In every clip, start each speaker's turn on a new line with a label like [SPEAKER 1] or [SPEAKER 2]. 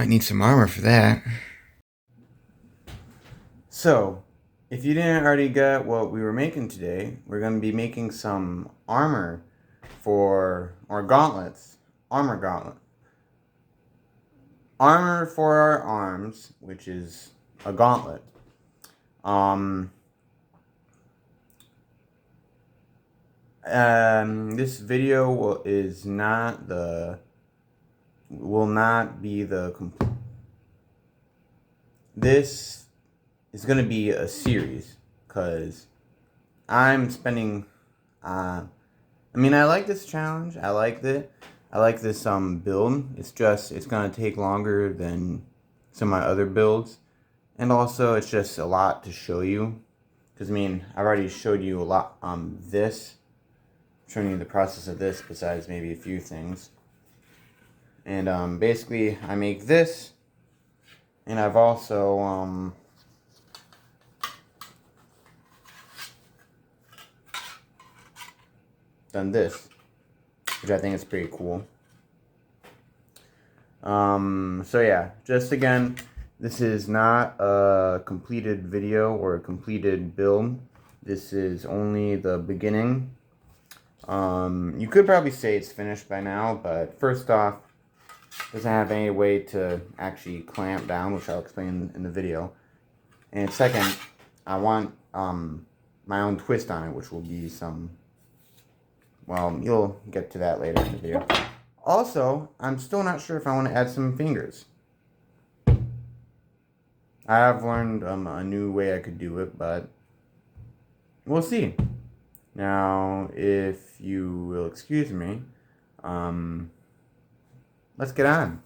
[SPEAKER 1] might need some armor for that. So, if you didn't already get what we were making today, we're going to be making some armor for our gauntlets. Armor gauntlet. Armor for our arms, which is a gauntlet. This video will not be the complete. This is going to be a series, because I'm spending, I like this challenge, I like this build. It's going to take longer than some of my other builds, and also it's just a lot to show you, because I've already showed you a lot showing you the process of this, besides maybe a few things. And basically I make this, and I've also done this, which I think is pretty cool. So yeah, just again, this is not a completed video or a completed build. This is only the beginning. You could probably say it's finished by now, but first off, it doesn't have any way to actually clamp down, which I'll explain in the video. And second, I want my own twist on it, which will be well, you'll get to that later in the video. Also, I'm still not sure if I want to add some fingers. I have learned a new way I could do it, but we'll see. Now, if you will excuse me, let's get on.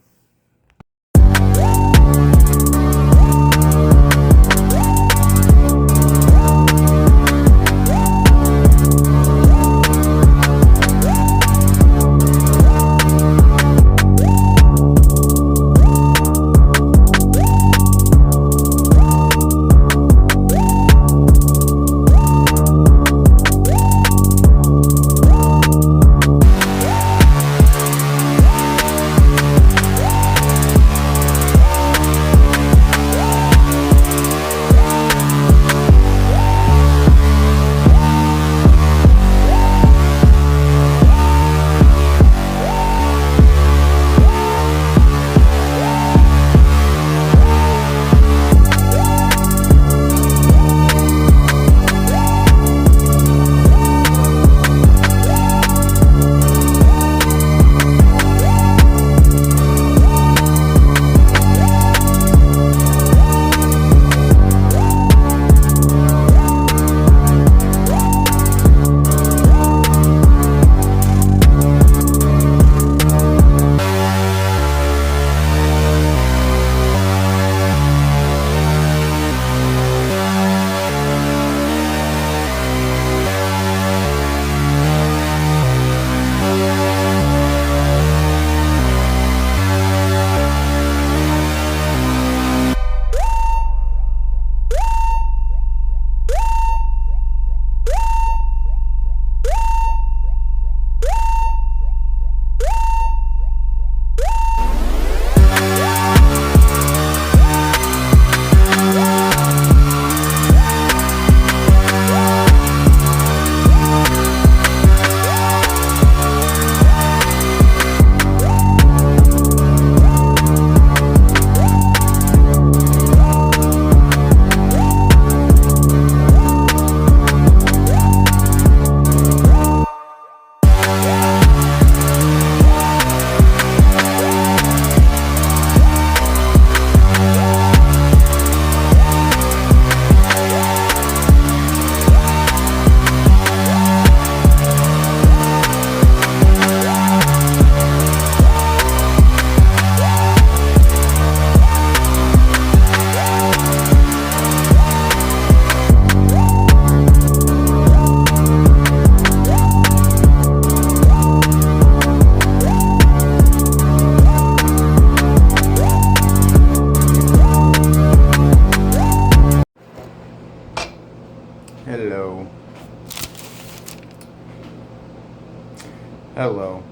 [SPEAKER 1] Hello.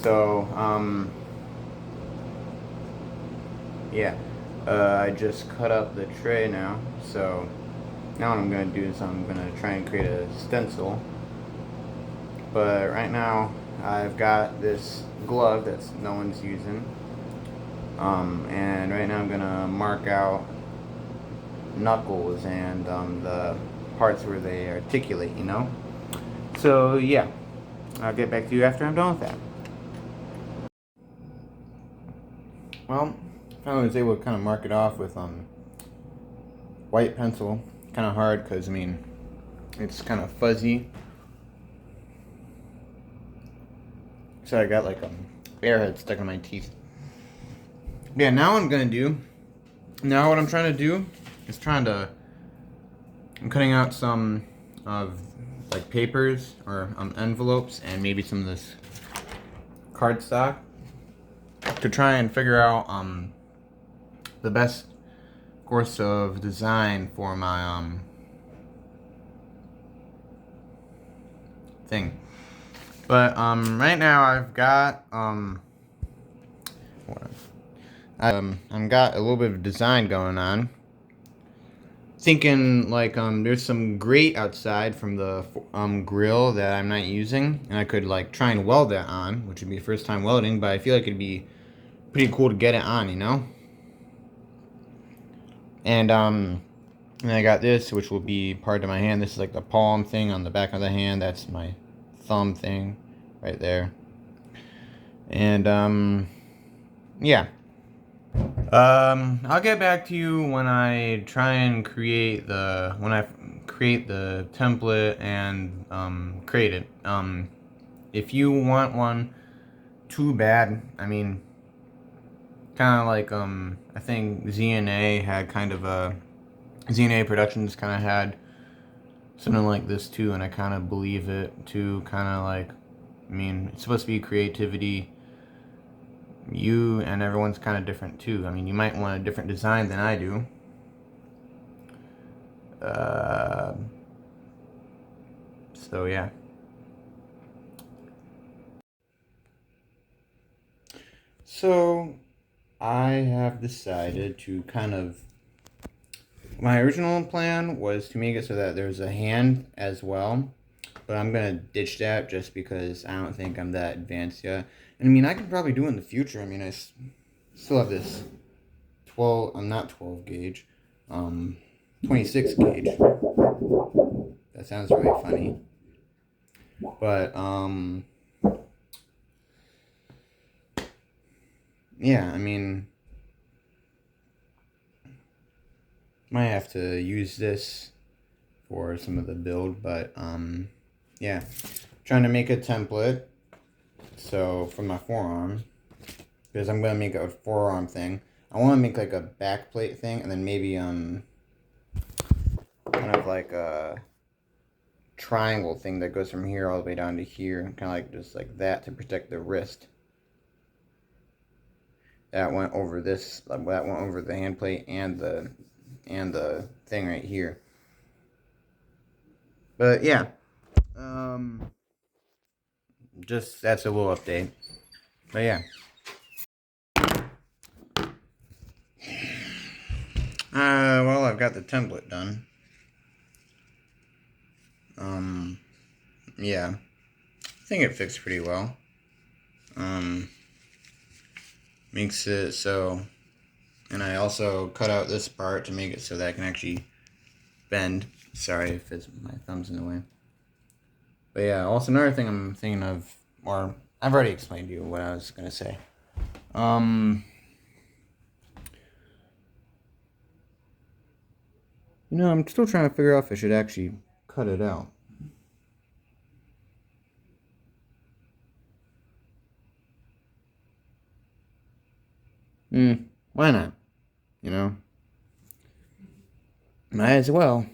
[SPEAKER 1] So, yeah, I just cut up the tray now, so now what I'm going to do is I'm going to try and create a stencil. But right now I've got this glove that's no one's using, and right now I'm going to mark out knuckles and the parts where they articulate, you know? So yeah, I'll get back to you after I'm done with that. Well, I finally was able to kind of mark it off with white pencil. Kind of hard because, I mean, it's kind of fuzzy. So I got like airhead stuck in my teeth. Yeah, now what I'm trying to do is I'm cutting out some of like papers or envelopes and maybe some of this cardstock to try and figure out the best course of design for my thing. But right now I've got I've got a little bit of design going on. Thinking like there's some grate outside from the grill that I'm not using, and I could like try and weld that on, which would be first time welding, but I feel like it'd be pretty cool to get it on, you know? And I got this, which will be part of my hand. This is like the palm thing on the back of the hand. That's my thumb thing right there. And yeah. I'll get back to you when I try and create the template and create it. If you want one too bad, I mean, kind of like I think ZNA had ZNA Productions kind of had something like this too, and I kind of believe it too. Kind of like, I mean, it's supposed to be creativity. You and everyone's kind of different too. I mean, you might want a different design than I do. So yeah. So I have decided to my original plan was to make it so that there's a hand as well, but I'm gonna ditch that just because I don't think I'm that advanced yet. And I mean, I could probably do it in the future. I mean, I still have this 12 gauge, 26 gauge. That sounds really funny. But, yeah, I mean, might have to use this for some of the build, but, yeah, trying to make a template. So for my forearm, because I'm gonna make a forearm thing, I want to make like a back plate thing, and then maybe kind of like a triangle thing that goes from here all the way down to here, kind of like just like that to protect the wrist. That went over this. That went over the hand plate and the thing right here. But yeah, just that's a little update. But yeah. Well, I've got the template done. Yeah. I think it fits pretty well. Makes it so, and I also cut out this part to make it so that I can actually bend. Sorry if my thumb's in the way. But yeah, also another thing I'm thinking of, or I've already explained to you what I was going to say. You know, I'm still trying to figure out if I should actually cut it out. Why not? You know? Might as well.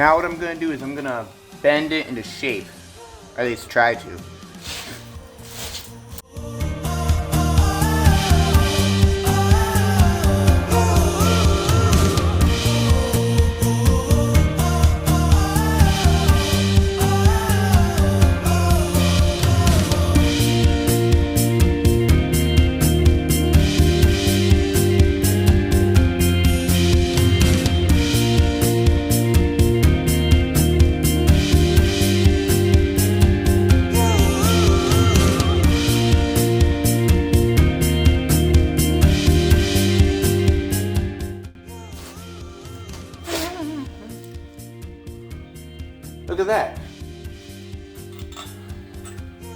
[SPEAKER 1] Now what I'm going to do is I'm going to bend it into shape. Or at least try to. Look at that.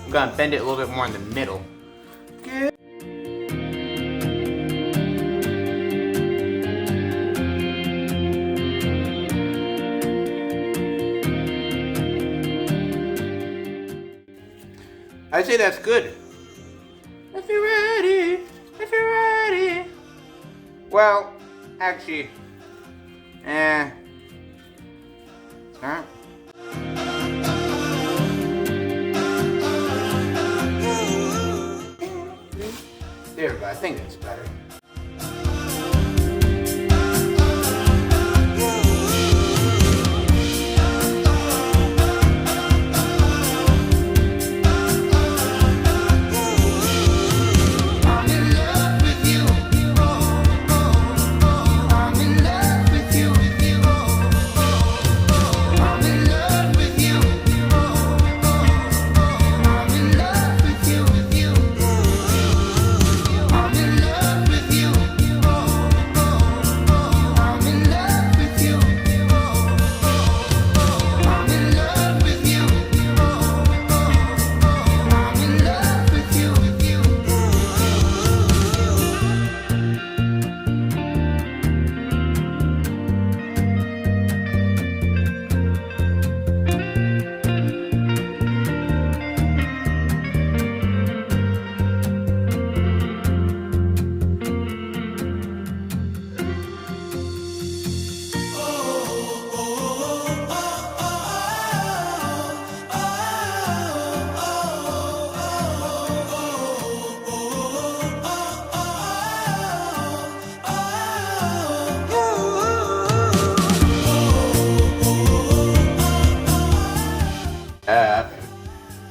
[SPEAKER 1] I'm gonna bend it a little bit more in the middle. Good. I say that's good. If you're ready, if you're ready. Well, actually, alright. There we go, I think that's better.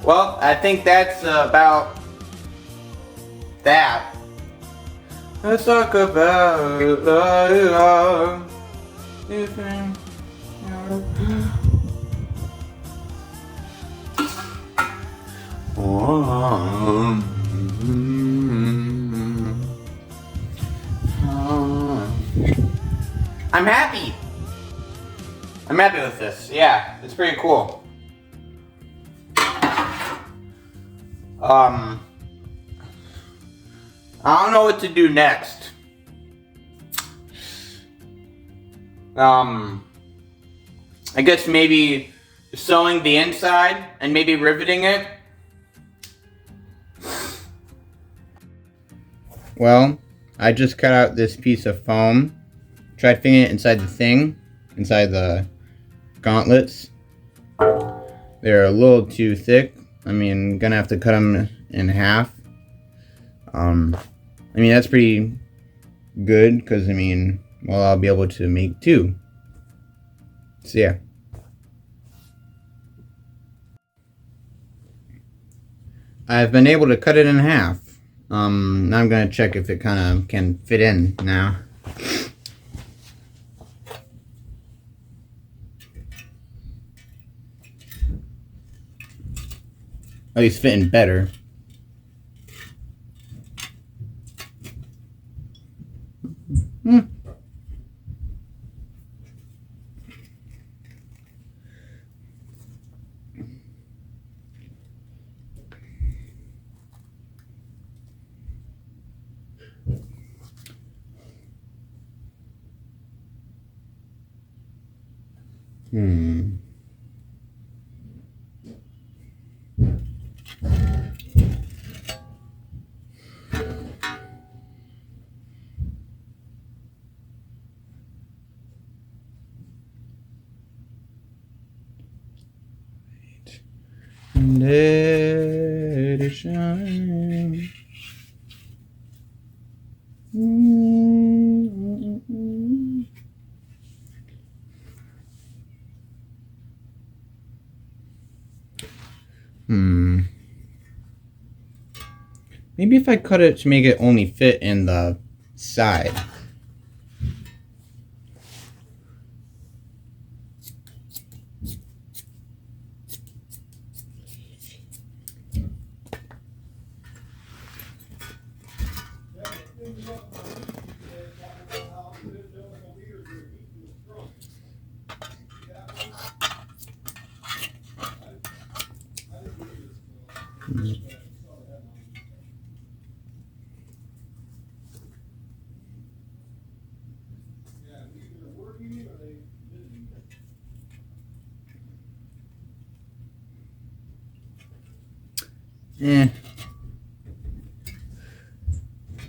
[SPEAKER 1] Well, I think that's about that. Let's talk about love. I'm happy. I'm happy with this. Yeah, it's pretty cool. I don't know what to do next. I guess maybe sewing the inside and maybe riveting it. Well, I just cut out this piece of foam. Tried fitting it inside the thing, inside the gauntlets. They're a little too thick. I mean, gonna have to cut them in half. I mean, that's pretty good because, I mean, well, I'll be able to make two. So, yeah. I've been able to cut it in half. Now I'm gonna check if it kind of can fit in now. At least fitting better. Let it shine. Maybe if I cut it to make it only fit in the side.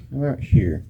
[SPEAKER 1] How about here?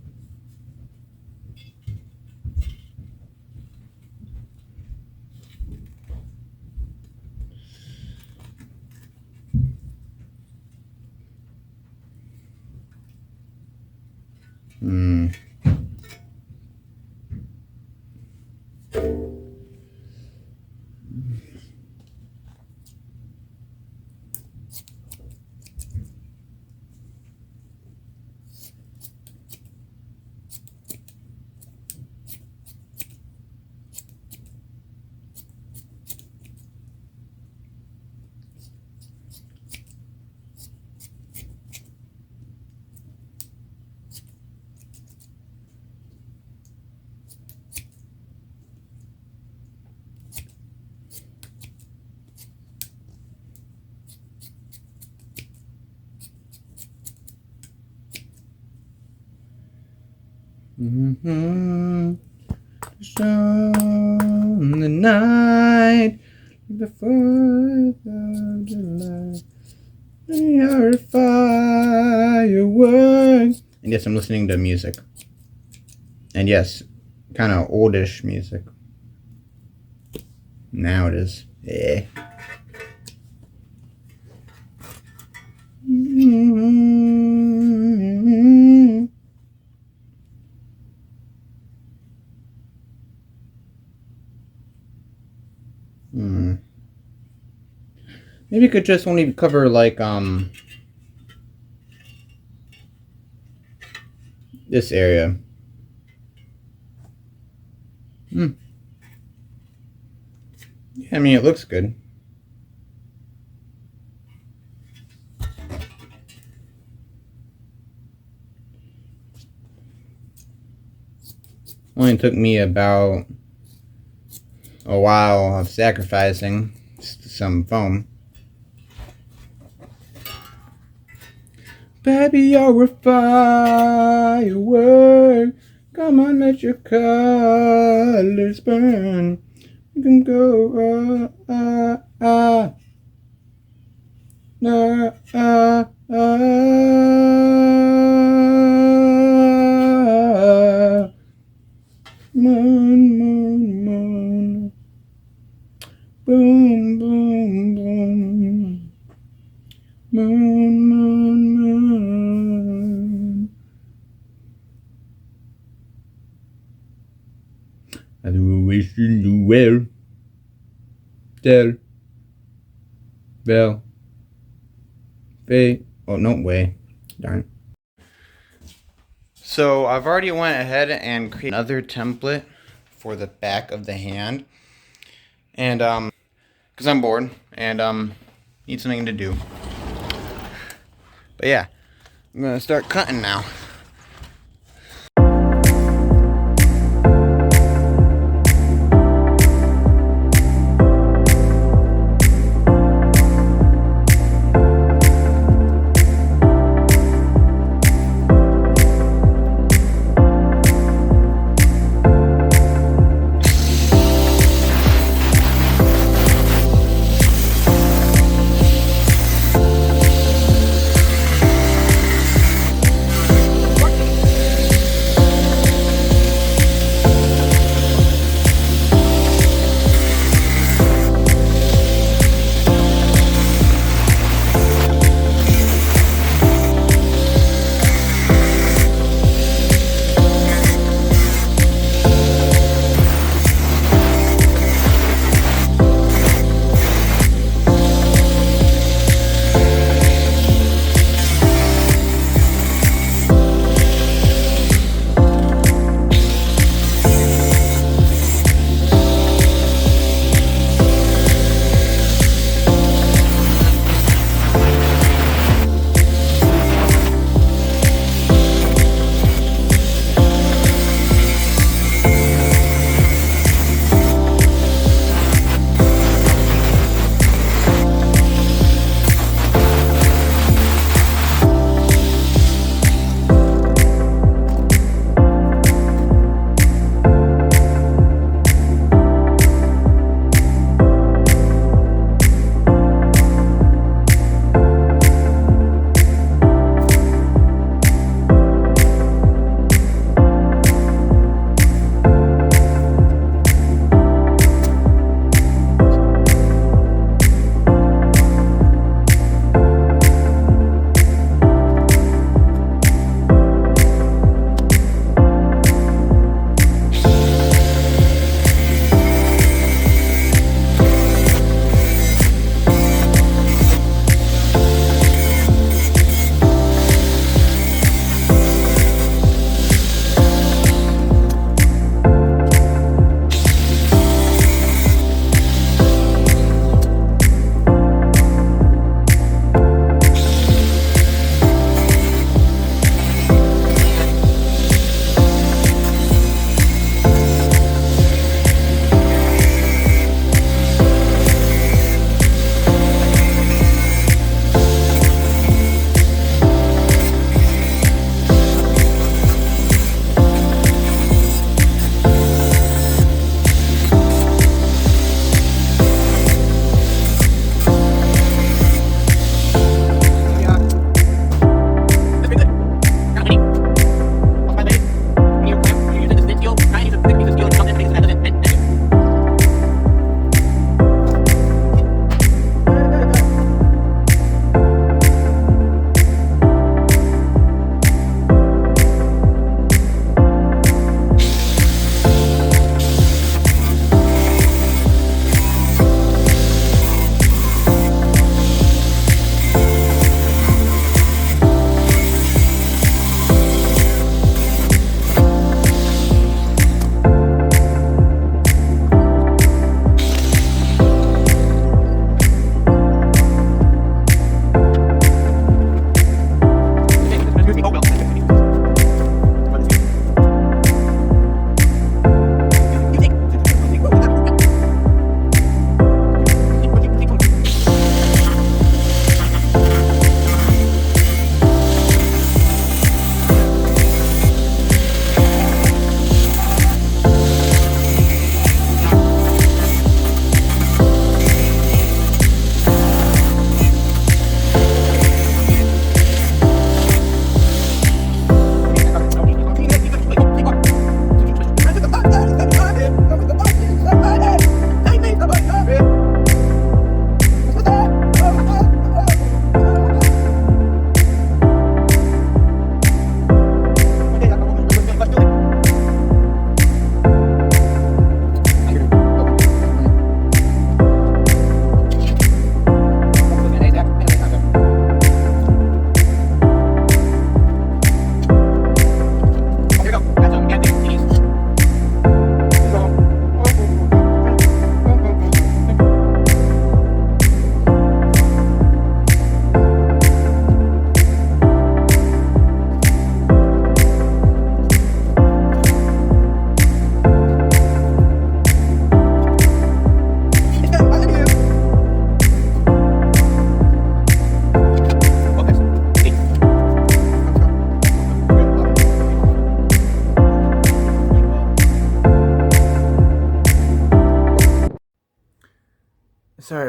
[SPEAKER 1] On the night before the July, they are fireworks. And yes, I'm listening to music. And yes, kind of oldish music. Now it is. Yeah. Maybe you could just only cover like this area. Yeah, I mean, it looks good. Only took me about a while of sacrificing some foam. Baby, you're a firework. Come on, let your colors burn. You can go, moon, moon, moon. Boom, boom, boom. Moon, moon, moon. I do wish you knew well. Tell. Bell. Fay. Oh, no way. Darn. So I've already went ahead and created another template for the back of the hand. And, because I'm bored and, need something to do. But yeah, I'm gonna start cutting now.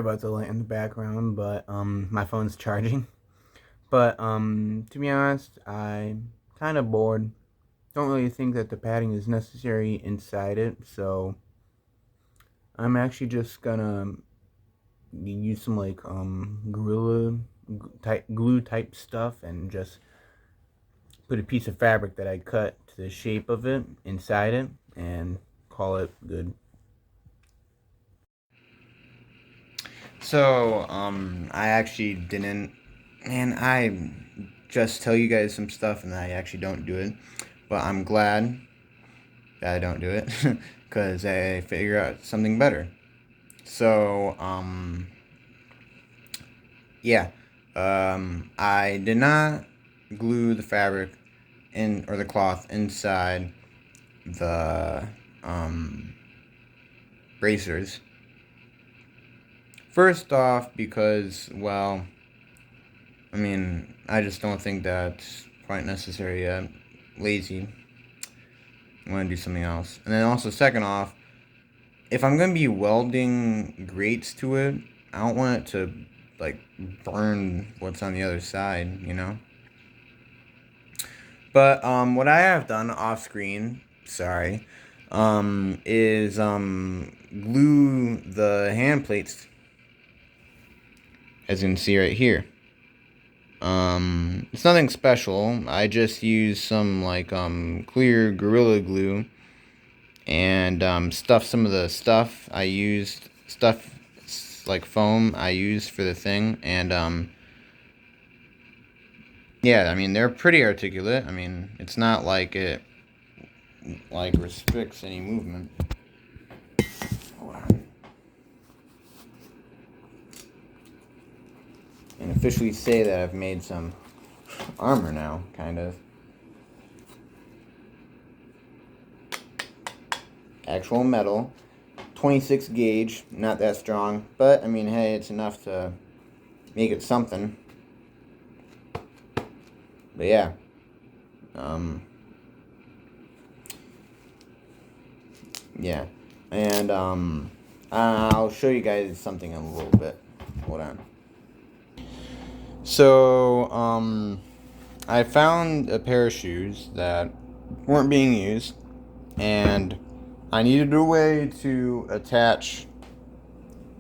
[SPEAKER 1] about the light in the background, but my phone's charging. But to be honest, I'm kind of bored. Don't really think that the padding is necessary inside it, so I'm actually just gonna use some like gorilla type glue type stuff and just put a piece of fabric that I cut to the shape of it inside it and call it good. So, I actually didn't, man, I just tell you guys some stuff and I actually don't do it, but I'm glad that I don't do it, because I figure out something better. So, yeah, I did not glue the fabric or the cloth inside the, bracers. First off, because, well, I mean, I just don't think that's quite necessary yet. Lazy. I want to do something else. And then also, second off, if I'm going to be welding grates to it, I don't want it to, like, burn what's on the other side, you know? But, what I have done off screen, sorry, is, glue the hand plates, as you can see right here. It's nothing special. I just used some, like, clear Gorilla Glue and, stuffed some of the stuff I used, like foam I used for the thing, and, yeah, I mean, they're pretty articulate. I mean, it's not like it, like, restricts any movement. Hold on. And officially say that I've made some armor now, kind of. Actual metal. 26 gauge, not that strong, but, I mean, hey, it's enough to make it something. But yeah. Yeah. And, I'll show you guys something in a little bit. Hold on. So, I found a pair of shoes that weren't being used, and I needed a way to attach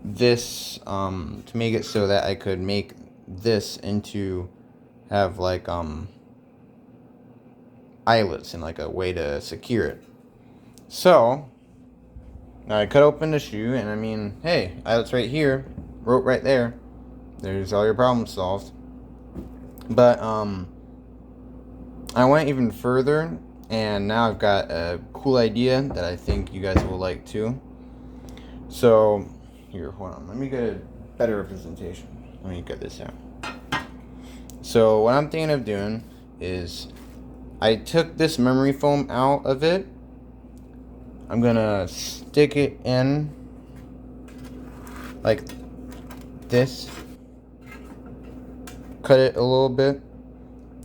[SPEAKER 1] this, to make it so that I could make this into, have, like, eyelets and, like, a way to secure it. So, I cut open the shoe, and I mean, hey, eyelets right here, rope right there. There's all your problems solved. But, I went even further, and now I've got a cool idea that I think you guys will like too. So, here, hold on, let me get a better representation. Let me get this out. So, what I'm thinking of doing is, I took this memory foam out of it. I'm gonna stick it in like this. Cut it a little bit.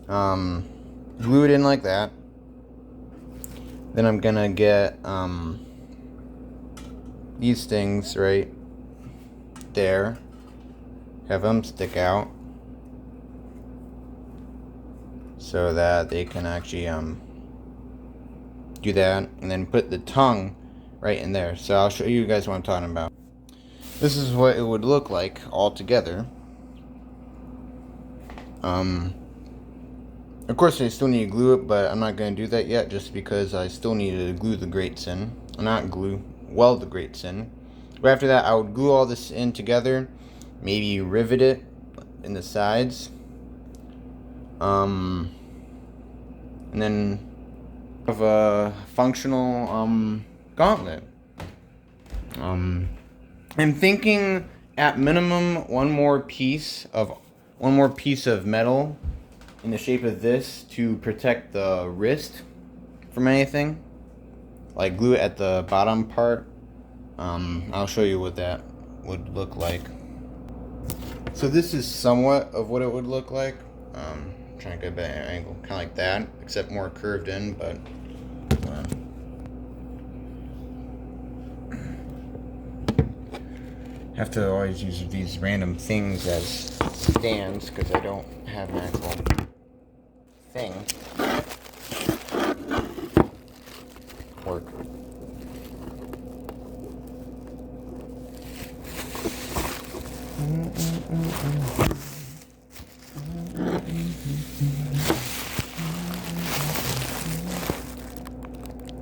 [SPEAKER 1] Glue it in like that. Then I'm gonna get these things right there. Have them stick out so that they can actually do that, and then put the tongue right in there. So I'll show you guys what I'm talking about. This is what it would look like all together. Of course I still need to glue it, but I'm not going to do that yet, just because I still need to glue the grates in. Weld the grates in. But after that, I would glue all this in together, maybe rivet it in the sides, and then have a functional gauntlet. I'm thinking at minimum one more piece of metal in the shape of this to protect the wrist from anything. Like glue it at the bottom part. I'll show you what that would look like. So this is somewhat of what it would look like. I'm trying to get a better angle, kind of like that, except more curved in, but have to always use these random things as stands because I don't have an actual thing. Work.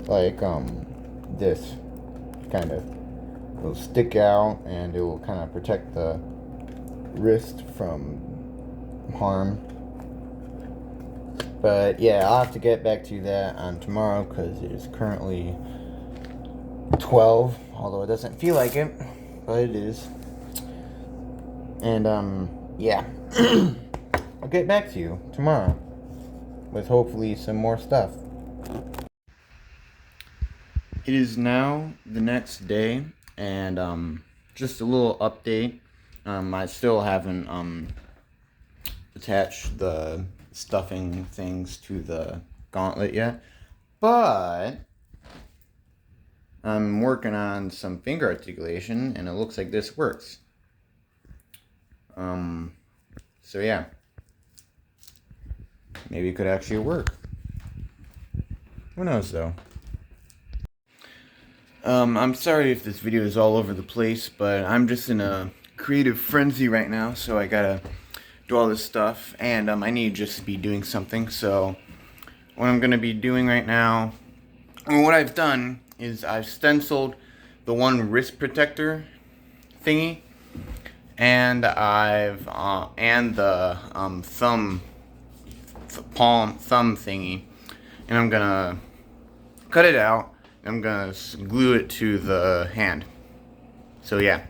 [SPEAKER 1] Like this kind of will stick out and it will kind of protect the wrist from harm. But yeah, I'll have to get back to that on tomorrow because it is currently 12, although it doesn't feel like it, but it is. And yeah, I'll get back to you tomorrow with hopefully some more stuff. It is now the next day, and just a little update. I still haven't attached the stuffing things to the gauntlet yet, but I'm working on some finger articulation, and it looks like this works. So yeah, maybe it could actually work. Who knows though? I'm sorry if this video is all over the place, but I'm just in a creative frenzy right now, so I gotta do all this stuff, and I need to just be doing something. So what I'm gonna be doing right now, and what I've done is I've stenciled the one wrist protector thingy, and I've and the thumb thingy, and I'm gonna cut it out. I'm gonna glue it to the hand. So yeah.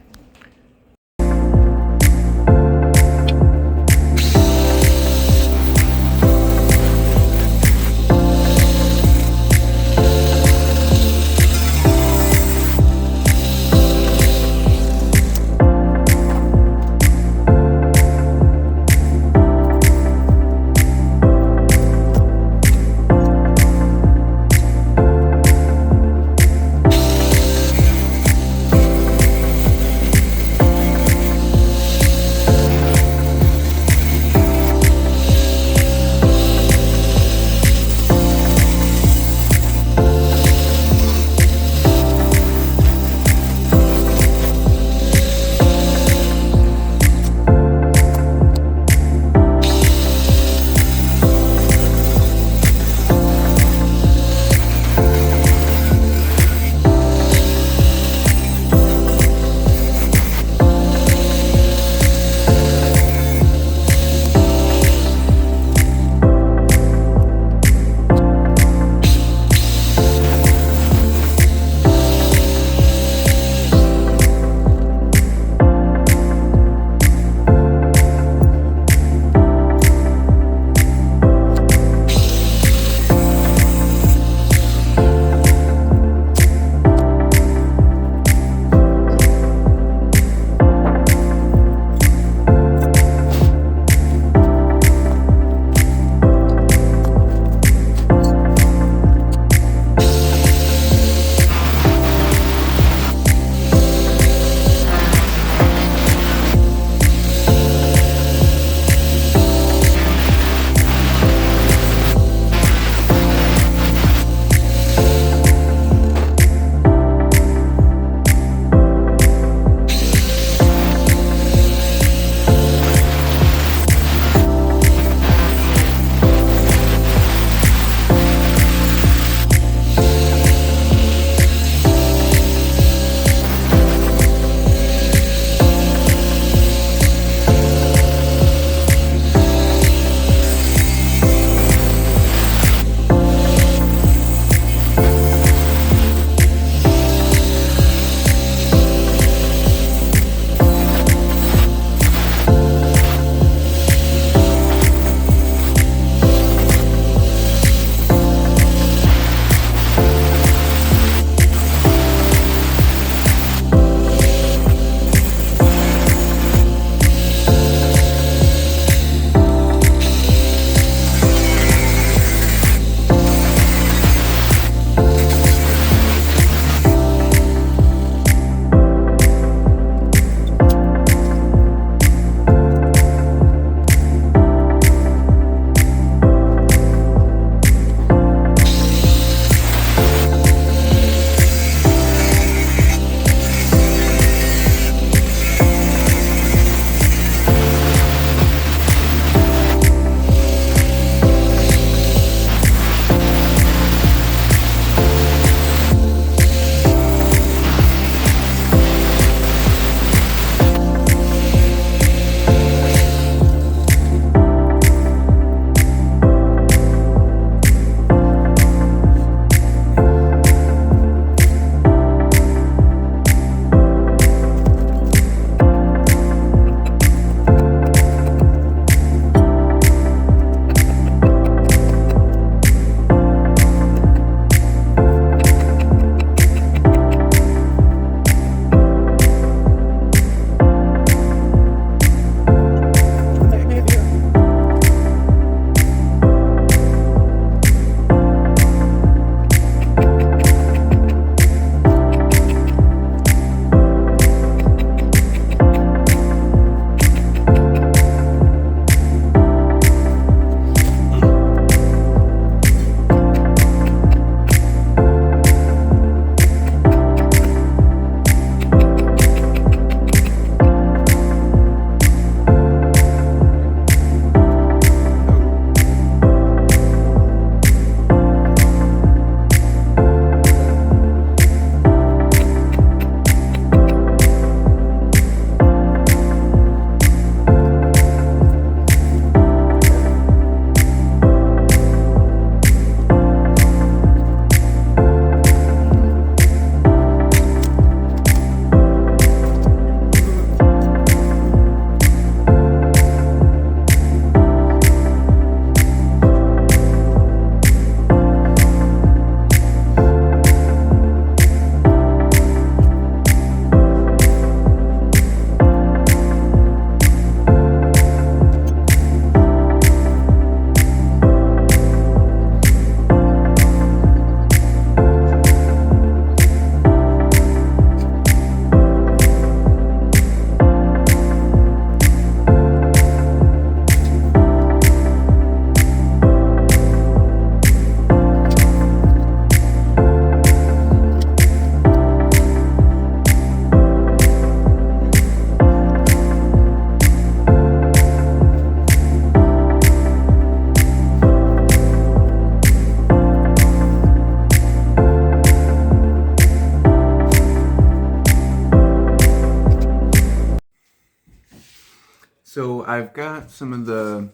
[SPEAKER 1] So I've got some of the,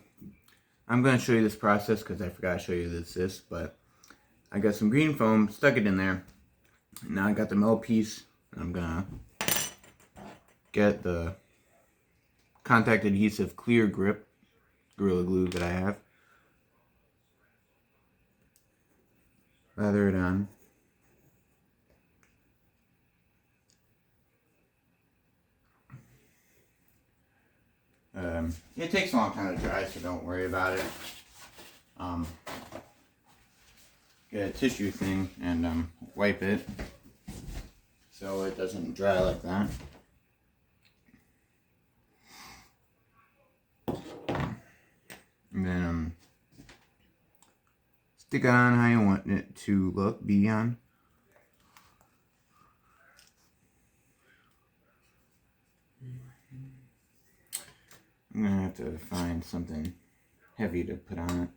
[SPEAKER 1] I'm going to show you this process because I forgot to show you this, but I got some green foam, stuck it in there. Now I got the metal piece, and I'm going to get the contact adhesive clear grip Gorilla Glue that I have. Lather it on. It takes a long time to dry, so don't worry about it. Get a tissue thing and wipe it so it doesn't dry like that. And then stick it on how you want it to be on. I'm gonna have to find something heavy to put on it.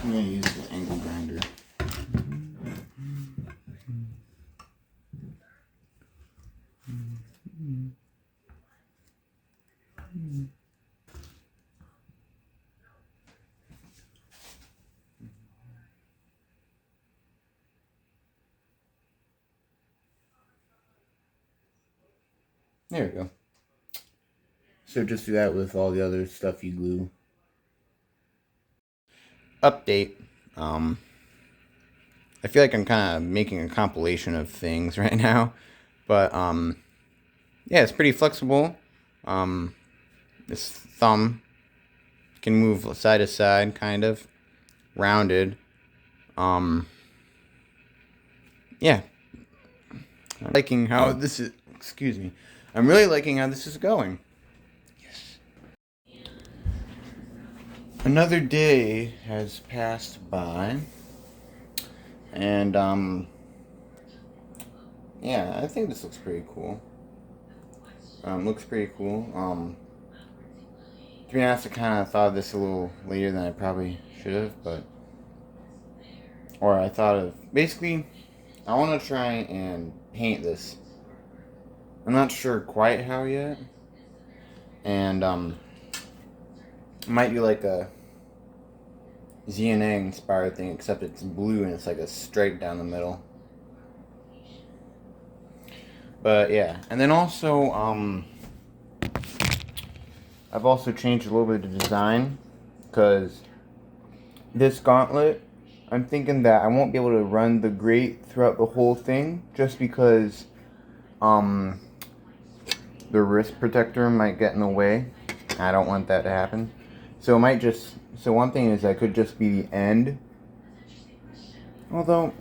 [SPEAKER 1] I'm going to use the angle grinder. There we go. So just do that with all the other stuff you glue. Update. I feel like I'm kind of making a compilation of things right now, but yeah, it's pretty flexible. This thumb can move side to side, kind of rounded. Yeah, I'm liking how this is. Excuse me. I'm really liking how this is going. Yes. Another day has passed by, and yeah, I think this looks pretty cool. Looks pretty cool. To be honest, I kind of thought of this a little later than I probably should have, but or I thought of basically, I want to try and paint this. I'm not sure quite how yet, and I might do like a ZNA inspired thing, except it's blue and it's like a stripe down the middle. But yeah, and then also I've also changed a little bit of design, because this gauntlet, I'm thinking that I won't be able to run the grate throughout the whole thing, just because the wrist protector might get in the way. I don't want that to happen. So it might just, so one thing is I could just be the end. Although,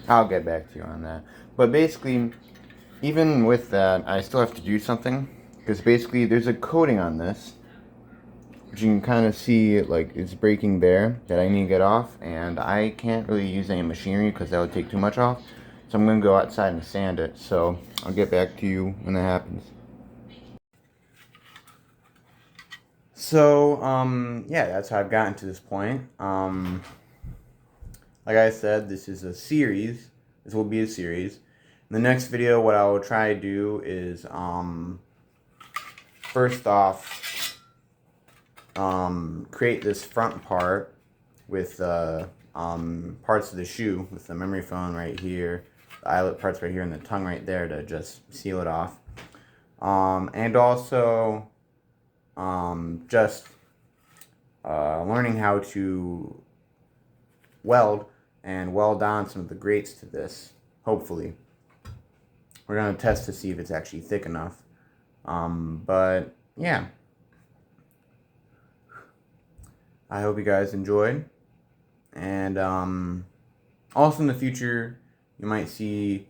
[SPEAKER 1] I'll get back to you on that. But basically, even with that, I still have to do something. Because basically, there's a coating on this, which you can kind of see, like, it's breaking there, that I need to get off. And I can't really use any machinery because that would take too much off. So I'm going to go outside and sand it. So I'll get back to you when that happens. So, yeah, that's how I've gotten to this point. Like I said, this is a series. This will be a series. In the next video, what I will try to do is, first off, create this front part with parts of the shoe, with the memory foam right here, the eyelet parts right here, and the tongue right there to just seal it off. And also, just learning how to weld on some of the grates to this, hopefully. We're going to test to see if it's actually thick enough. But, yeah. I hope you guys enjoyed. And, also in the future, you might see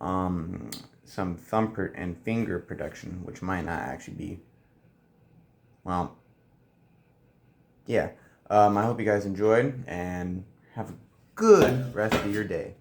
[SPEAKER 1] some thumb and finger protection, which might not actually be, well, yeah. I hope you guys enjoyed, and have a good rest of your day.